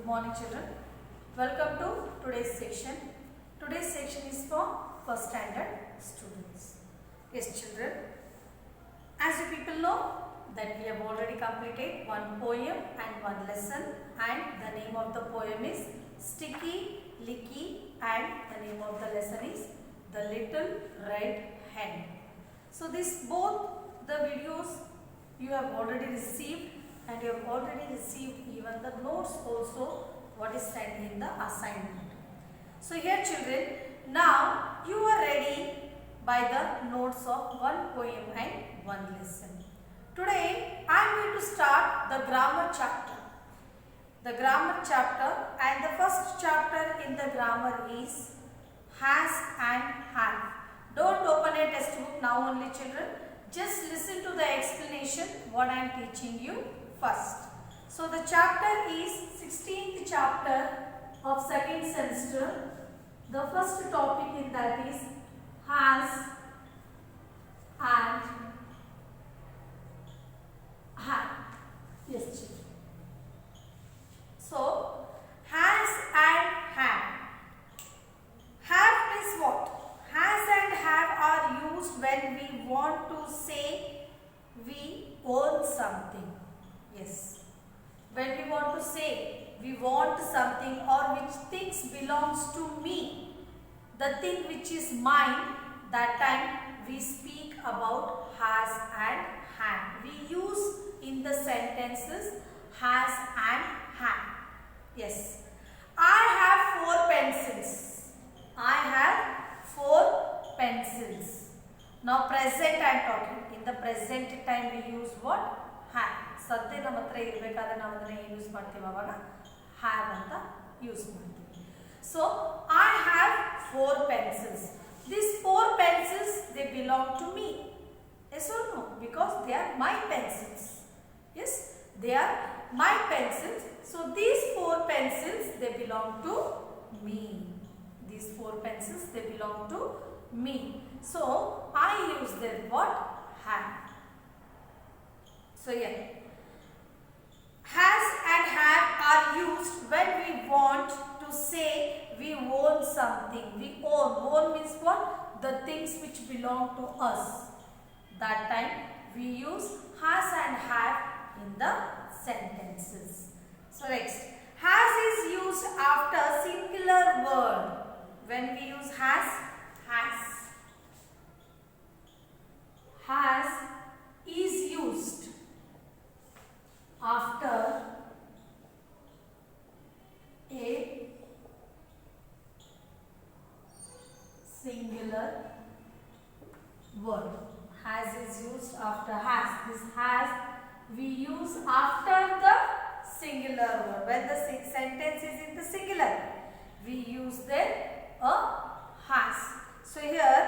Good morning children. Welcome to today's section. Today's section is for first standard students. Yes children, as you people know that we have already completed one poem and one lesson, and the name of the poem is Sticky Licky and the name of the lesson is The Little Red Hen. So this both the videos you have already received, and you have already received even the notes also what is sent in the assignment. So here children, now you are ready by the notes of one poem and one lesson. Today I am going to start the grammar chapter. The grammar chapter, and the first chapter in the grammar is has and have. Don't open a textbook now only children. Just listen to the explanation what I am teaching you first. So the chapter is 16th chapter of second semester. The first topic in that is has and have. Yes children. So has and have. Have means what? Has and have are used when we want to say we own something. Yes. When we want to say we want something or which things belongs to me, the thing which is mine, that time we speak about has and have. We use in the sentences has and have. Yes. I have 4 pencils. I have 4 pencils. Now present I am talking. In the present time we use what? Have. ಸದ್ಯ ನಮ್ಮ ಹತ್ರ ಇರಬೇಕಾದ್ರೆ ನಾವು ಅದನ್ನ use ಮಾಡ್ತೀವಿ ಅವಾಗ have ಅಂತ use ಮಾಡ್ತೀವಿ. So I have 4 pencils. These 4 pencils they belong to me. Yes or no? Because they are my pencils. Yes, they are my pencils. So these 4 pencils they belong to me. These 4 pencils they belong to me. So I use them what? Have. So yeah, has and have are used when we want to say we own something. We own. Own means what? The things which belong to us. That time we use has and have in the sentences. So next, has is used after singular word. When we use has is used after a singular word. Has is used after has. This has we use after the singular word. When the sentence is in the singular, we use there a has. So here,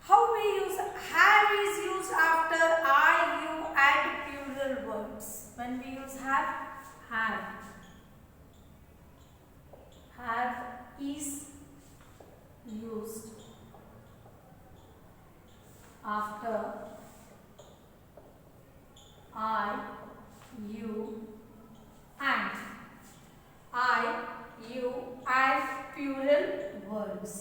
how we use have is used after I, you and plural words. When we use have is used after I, you and plural words.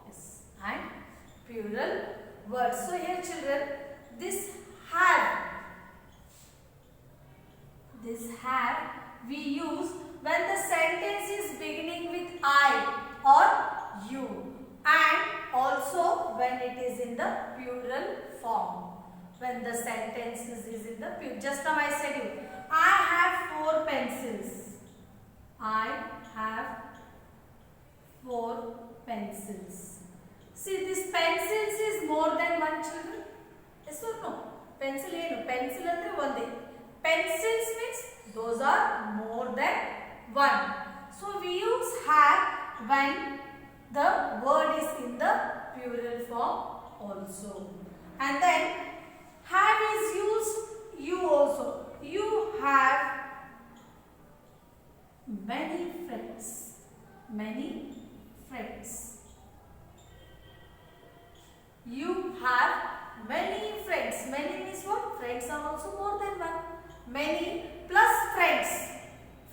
Yes, and plural words. So here children, this have we use when the sentence is beginning with I or you, and also when it is in the plural form. When the sentence is in the plural. Just now I said you, I have 4 pencils. I have 4 pencils. See, this pencils is more than one children. Yes or no? Pencil ಏನು? Pencil ಅಂದ್ರೆ ಒಂದೇ. Pencils means those are more than one. So we use have when the word is in the plural form also. And then have is used you also. You have many friends. Many friends. You have many friends. Many means what? Friends are also more than one. Many plus friends.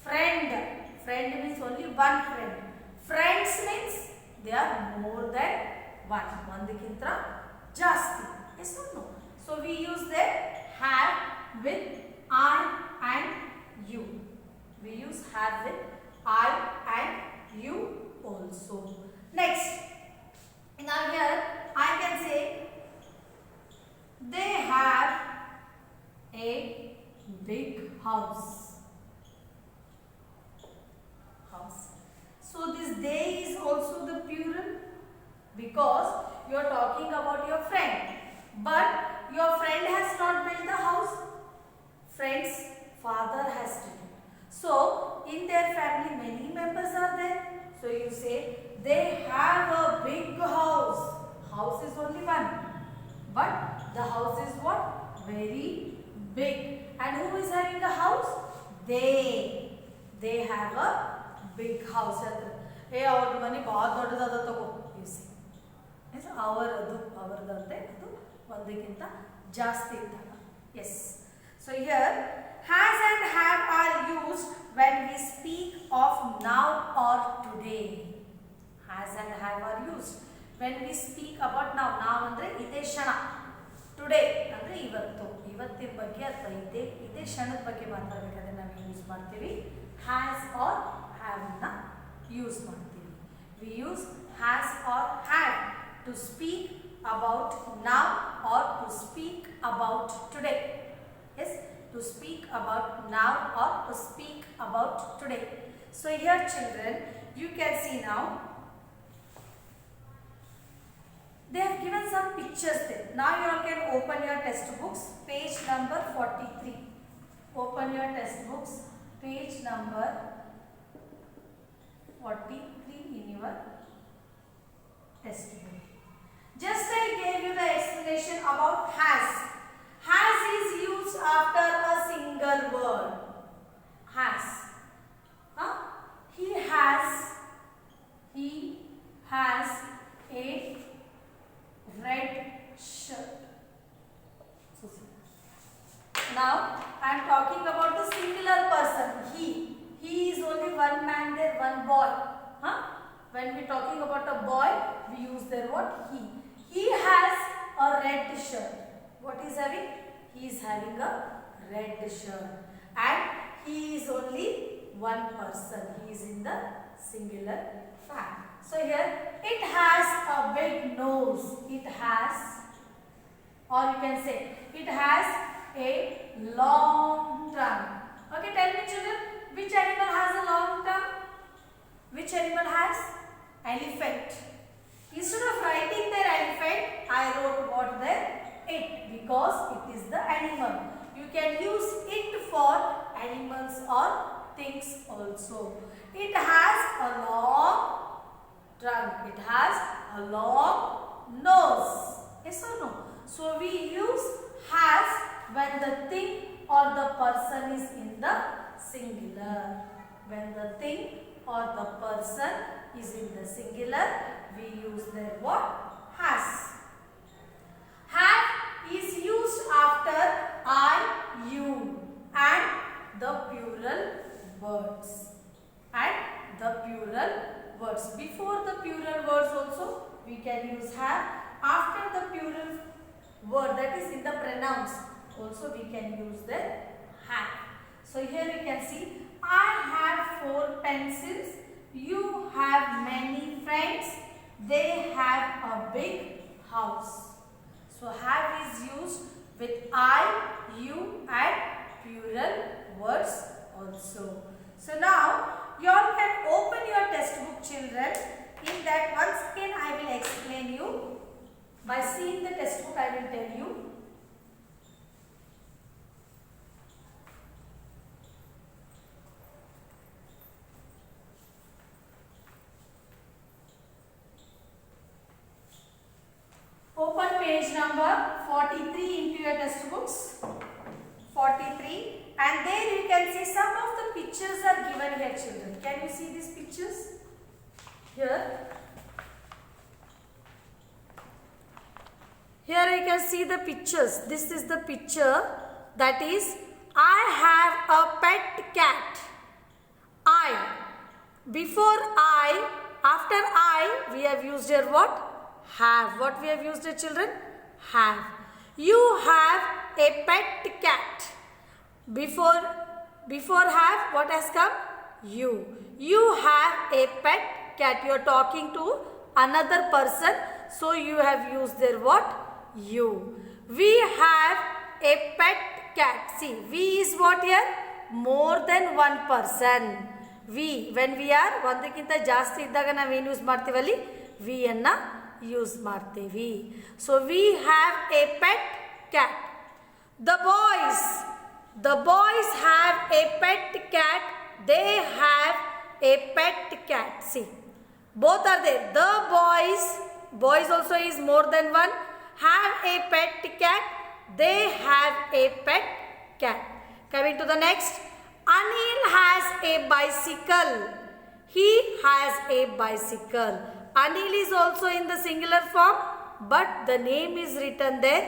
Friend. Friend means only one friend. Friends means they are more than one. Ondakinta jasti. Yes or no? So we use their have with I and you. We use have with I and you also. Next. Now here I can say they have a big house. So this they is also the plural because you are talking about your friend. But your friend has not built the house. Friend's father has to do. So in their family many members are there. So you say they have a big house. House is only one. But the house is what? Very big. And who is having the house? They. They have a big house. Hey, our money bahut doddadada tago. You see. Yes, ಅವರದಂತೆ ಅದು ಒಂದಕ್ಕಿಂತ ಜಾಸ್ತಿ ಇದ್ದಾಗ. Yes. So here has and have are used when we speak of now or today. Has and have are used when we speak about now. Now ಅಂದ್ರೆ ಇದೇ ಕ್ಷಣ. Today ಅಂದ್ರೆ ಇವತ್ತು. ಇವತ್ತಿನ ಬಗ್ಗೆ ಅಥವಾ ಇದೇ ಕ್ಷಣದ ಬಗ್ಗೆ ಮಾತಾಡಬೇಕಾದ್ರೆ ನಾವು ಯೂಸ್ ಮಾಡ್ತೀವಿ has or have ನ ಯೂಸ್ ಮಾಡ್ತೀವಿ. We use has or have to speak about now or to speak about today. Yes, to speak about now or to speak about today. So here children, you can see now they have given some pictures there. Now you all can open your textbooks, page number 43. Open your textbooks, page number 43 in your textbook. Just I gave you the explanation about has. Has is used after a single word. Has. He has a red shirt. Now I am talking about the singular person. He is only one man there, one boy. When we talking about a boy, we use their what? He. He has a red shirt. What is having? He is having a red shirt. And he is only one person. He is in the singular form. So here, it has a big nose. It has, or you can say, it has a long tongue. Okay, tell me children, which animal has a long tongue? Which animal has? Elephant. Instead of writing their elephant, I wrote what there? It, because it is the animal. You can use it for animals or things also. It has a long tongue. It has a long nose. Yes or no? So we use has when the thing or the person is in the singular. When the thing or the person is in the singular, we use their what? Has. Have is used after I, you and the plural words. And the plural words. Before the plural words also we can use have. After the plural word, that is in the pronouns, also we can use the have. So here you can see I have 4 pencils. You have many friends. They have a big house. So have is used with I, you and plural words also. So now you all can open your textbook children. In that once again I will explain you. By seeing the textbook I will tell you. Open page number 43 into your textbooks. 43, and there you can see some of the pictures are given here children. Can you see these pictures? Here Here I can see the pictures. This is the picture, that is, I have a pet cat. I. Before I, after I, we have used here what? Have. What we have used here, children? Have. You have a pet cat. Before have, what has come? You. You have a pet cat. You are talking to another person. So you have used there what? You. We have a pet cat. See, we is what here? More than one person. We. When we are ಒಂದಕ್ಕಿಂತ ಜಾಸ್ತಿ ಇದ್ದಾಗ ನಾವು ಏನು use ಮಾಡ್ತೀವಲ್ಲಿ? We ಅನ್ನ use ಮಾಡ್ತೀವಿ. So we have a pet cat. The boys have a pet cat. They have a pet cat. See, both are there. The boys also is more than one, have a pet cat. They have a pet cat. Coming to the next. Anil has a bicycle. He has a bicycle. Anil is also in the singular form, but the name is written there,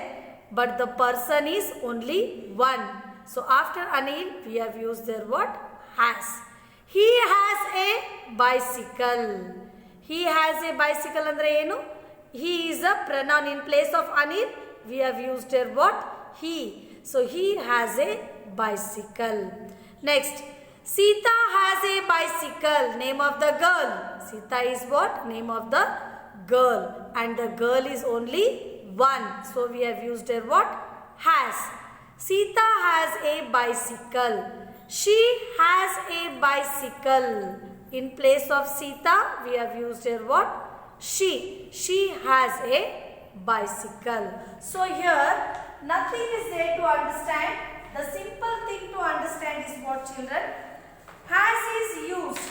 but the person is only one. So after Anil, we have used there what? Has. He has a bicycle. He has a bicycle andre enu? He is a pronoun. In place of Anil, we have used here what? He. So he has a bicycle. Next, Sita has a bicycle. Name of the girl. Sita is what? Name of the girl. And the girl is only one. So we have used here what? Has. Sita has a bicycle. She has a bicycle. In place of Sita, we have used here what? She. She has a bicycle. So here, nothing is there to understand. The simple thing to understand is what, children? Has is used.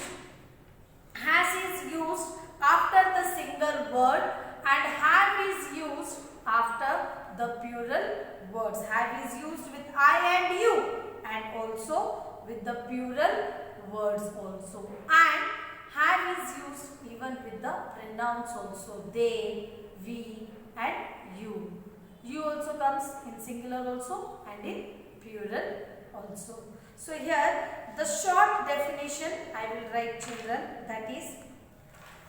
Has is used after the single word, and have is used after the plural words. Have is used with I and you, and also with the plural words also. And have is used even with the pronouns also. They, we, and you. You also comes in singular also and in plural also. So here the short definition I will write, children, that is,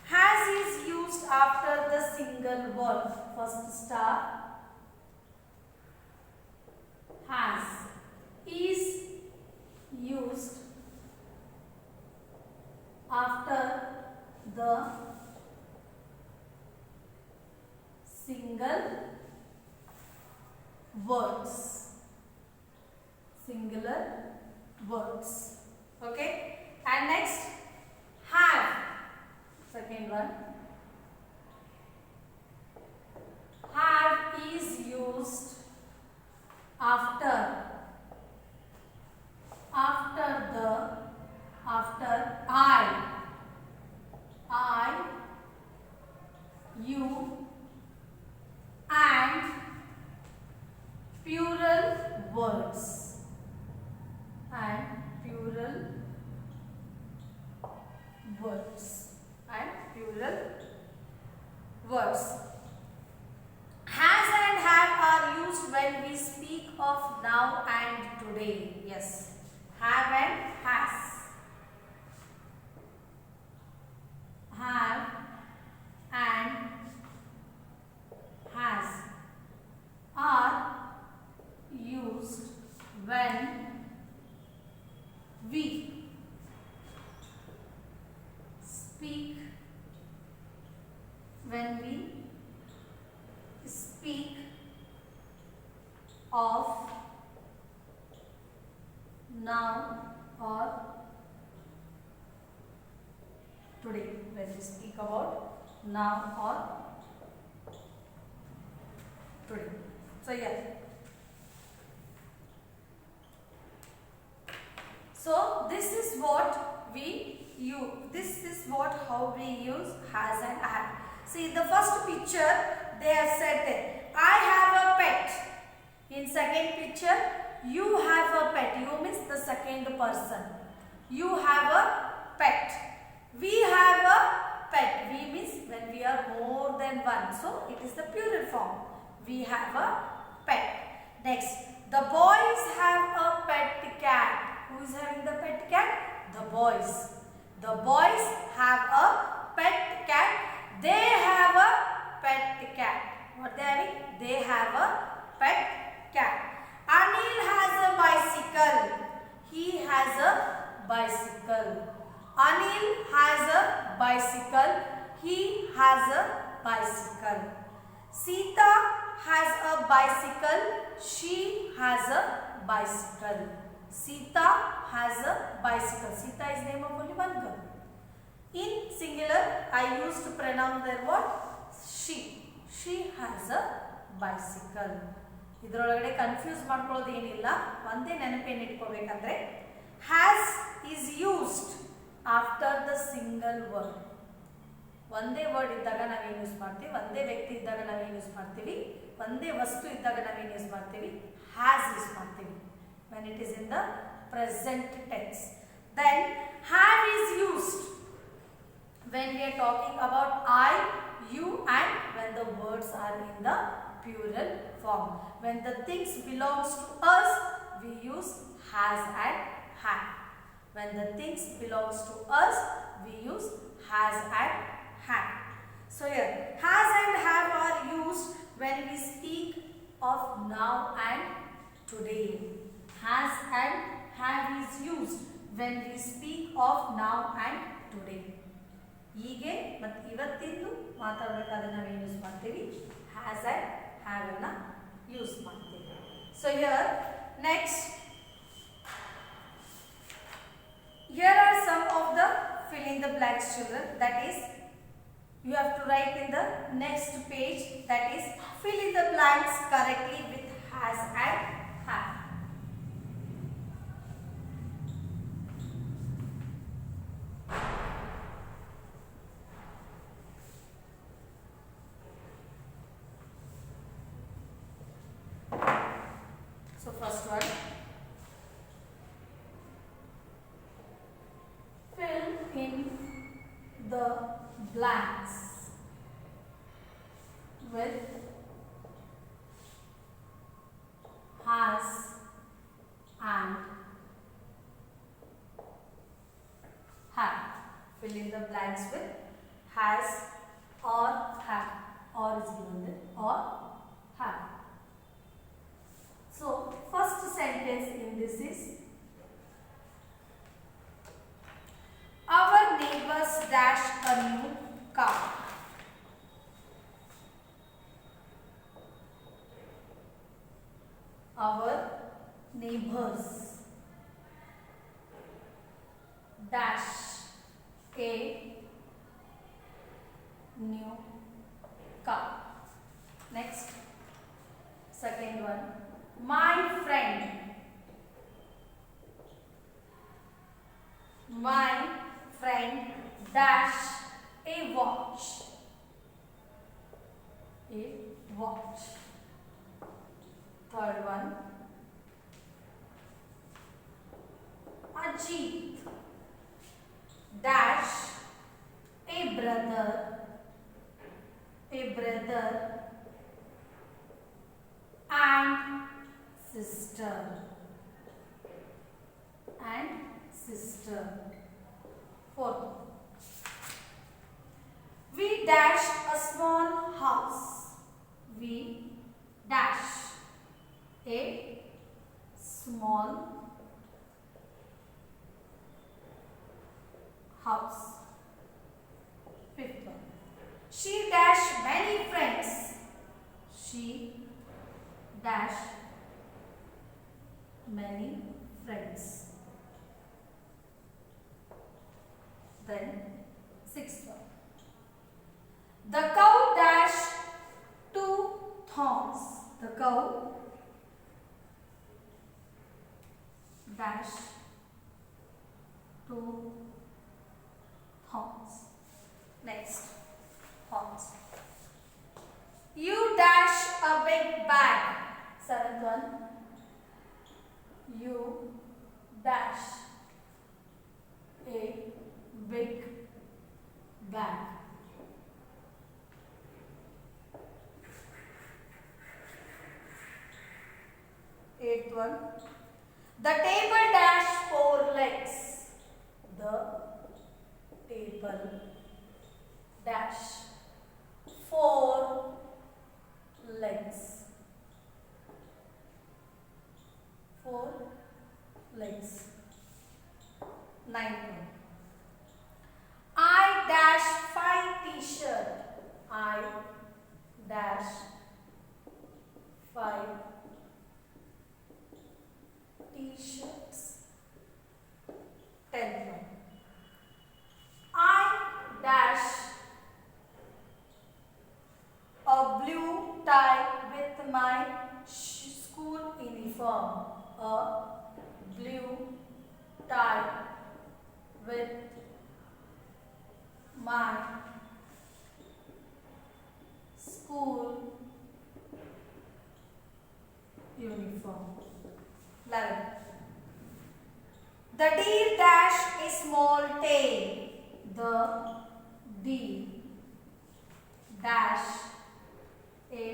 has is used after the single word. First star. Has is used after the single words. Singular words. Okay. And next, have. Second one. Have is used after I, you, and plural words. And plural words. And plural words. Has and have are used when we speak of now and today. Yes. Have and has. Have and has are used when we speak of now or today. When we speak about now or today. So yeah. So this is what we use. This is what how we use has and have. See, the first picture they have said that I have a pet. In second picture, you have a pet. You means the second person. You have a pet. We have a pet. We means when we are more than one. So it is the plural form. We have a pet. Next, the boys have a pet cat. Who is having the pet cat? The boys. The boys have a pet cat. They have a pet cat. What they having? They have a pet cat. Anil has a bicycle. He has a bicycle. Anil has a bicycle. He has a bicycle. Sita has a bicycle. She has a bicycle. Sita has a bicycle. Sita is name of only one girl. In singular, I used to pronoun there what? She. She has a bicycle. ಇದರೊಳಗಡೆ confuse ಮಾಡ್ಕೊಳ್ಳೋದು ಏನಿಲ್ಲ. ಒಂದೇ ನೆನಪೇನು ಇಟ್ಕೋಬೇಕಂದ್ರೆ has is used after the single word. ಒಂದೇ word ಇದ್ದಾಗ ನಾವೇನು use ಮಾಡ್ತೀವಿ, ಒಂದೇ ವ್ಯಕ್ತಿ ಇದ್ದಾಗ ನಾವೇನು ಯೂಸ್ ಮಾಡ್ತೀವಿ, ಒಂದೇ ವಸ್ತು ಇದ್ದಾಗ ನಾವೇನು ಯೂಸ್ ಮಾಡ್ತೀವಿ, ಹ್ಯಾಸ್ ಯೂಸ್ ಮಾಡ್ತೀವಿ. when it is in the present tense. Then have is used when we are talking about I, you and when the words are in the plural form. When the things belongs to us, we use has and have. When the things belongs to us, we use has and have. So here, has and have are used when we speak of now and today. Has and have is used when we speak of now and today. ಹೀಗೆ ಮತ್ತು ಇವತ್ತಿಂದು ಮಾತಾಡಬೇಕಾದ್ರೆ ನಾವೇನು use ಮಾಡ್ತೀವಿ, has and have ಅನ್ನು use ಮಾಡ್ತೀವಿ. So here next, here are some of the fill in the blanks children, that is you have to write in the next page, that is fill in the blanks correctly with has and have. So first one, fill in the blanks with has and have. Fill in the blanks with has or have. Or is given there, or have. So first sentence in this is, our neighbors dash a new car. Our neighbors dash a new car. Next, second one, my friend dash a watch. A watch. Third one, Ajit dash a brother and sister. Fourth, we dash a small house. We dash a small house. Fifth one, she dash many friends. She dash many friends. Then sixth one, the cow dash two thorns. The cow dash two thorns. Next, horns. You dash a big bag. Seventh one, you dash a big bag. one. The table dash 4 legs. The table dash 4 legs. 4 legs. 9th one. I dash 5 t-shirt. I dash 5 t-shirts. 10th one. I dash a blue tie with my school uniform. A blue tie with my school uniform. 11. The deer dash a small tail. The deer dash a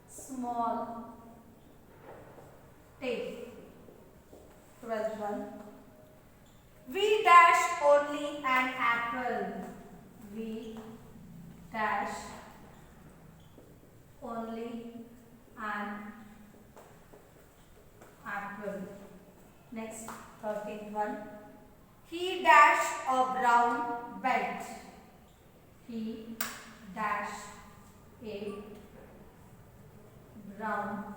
small tail. 12th one. We dash only an apple. We dash only an apple. Next, 13th one. He dashed a brown belt. He dashed a brown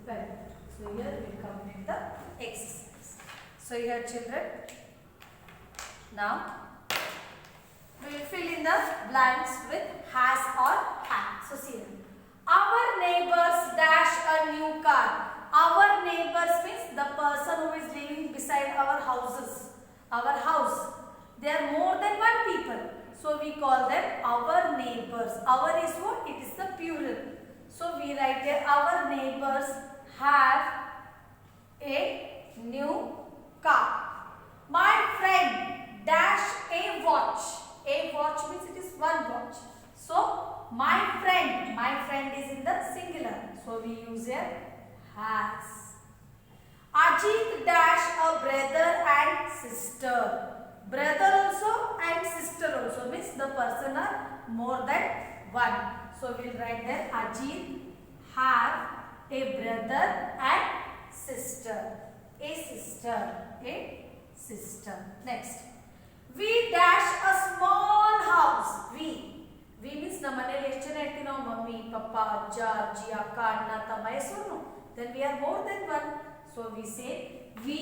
belt. So here we complete the exercise. So here children, now we will fill in the blanks with has or had. So see here. Our neighbors dash a new car. Our neighbors means the person who is living beside our houses. Our house. They are more than one people. So we call them our neighbors. Our is what? It is the plural. So we write here our neighbors have a new car. My friend dash a watch. A watch means it is one watch. So my friend is in the singular. So we use here has. Ajit dash a brother and sister. Brother also and sister also means the person are more than one. So we will write there Ajit have a brother and sister. A sister. A sister. Next. We dash a small house. We means ನಮ್ಮ ಮನೆಯಲ್ಲಿ ಎಷ್ಟು ಜನ ಇರ್ತೀವಿ ನಾವು mummy papa ಅಜ್ಜ ಅಜ್ಜಿ ಅಕ್ಕ ಅಣ್ಣ ತಮ್ಮ ಹೆಸರು. Then we are more than one. So we say we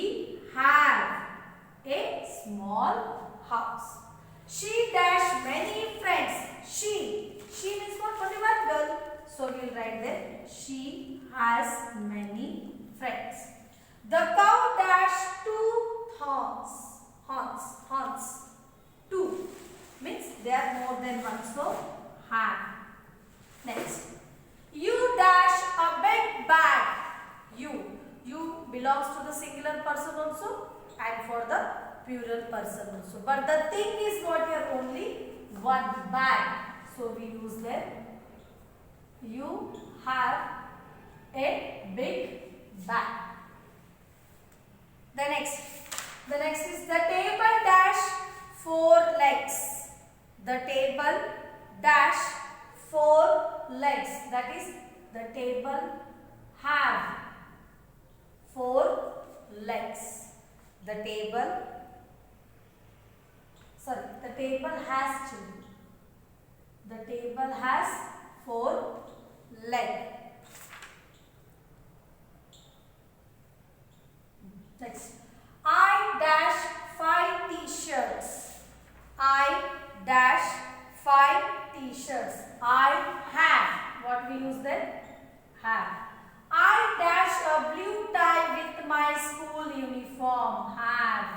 have a small house. She dash many friends. She means what? Only one girl. So we will write there she has many friends. The cow dash 2 horns. Horns. 2 means they are more than one. So have. Next. You dash a big bag. You belongs to the singular person also and for the plural person also. But the thing is what here? Only one bag. So we use there. You have a big bag. The next is the table dash 4 legs. The table dash 4 legs. That is the table have 4 legs. The table has children. The table has 4 legs. Next. I dash 5 t-shirts. I dash 5 t-shirts. I have. What we use then? Have. I dash a blue tie with my school uniform. Have.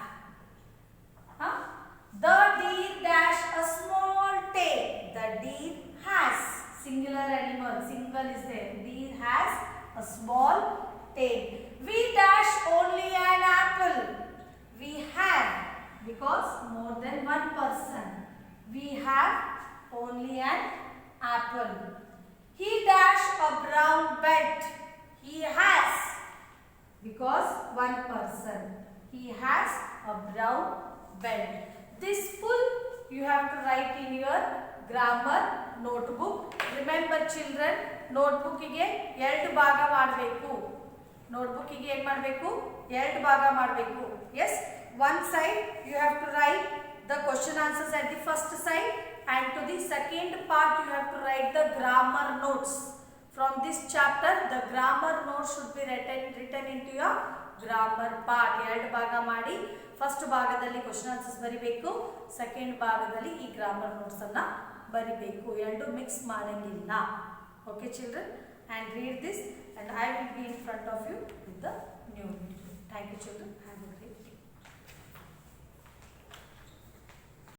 The deer dash a small tail. The deer has. Singular animal. Single is there. Deer has a small tail. We dash only an apple. We have. Because more than one person. We have only an apple. He dash a brown belt. He has. because one person. He has a brown belt. This full you have to write in your grammar notebook. Remember children, notebook ಗೆ ಎರಡು ಭಾಗ ಮಾಡಬೇಕು. notebook ಗೆ ಏನು ಮಾಡಬೇಕು? ಎರಡು ಭಾಗ ಮಾಡಬೇಕು. Yes, one side you have to write the question answers at the first side, and to the second part you have to write the grammar notes. From this chapter the grammar notes should be written into your grammar part. ಎರಡು ಭಾಗ ಮಾಡಿ first ಭಾಗದಲ್ಲಿ question answers ಬರಿಬೇಕು, second ಭಾಗದಲ್ಲಿ ಈ grammar notes ಅನ್ನ ಬರಿಬೇಕು. ಎರಡು ಮಿಕ್ಸ್ ಮಾಡಂಗಿಲ್ಲ. Okay children, and read this, and I will be in front of you with the new video. Thank you children. Have a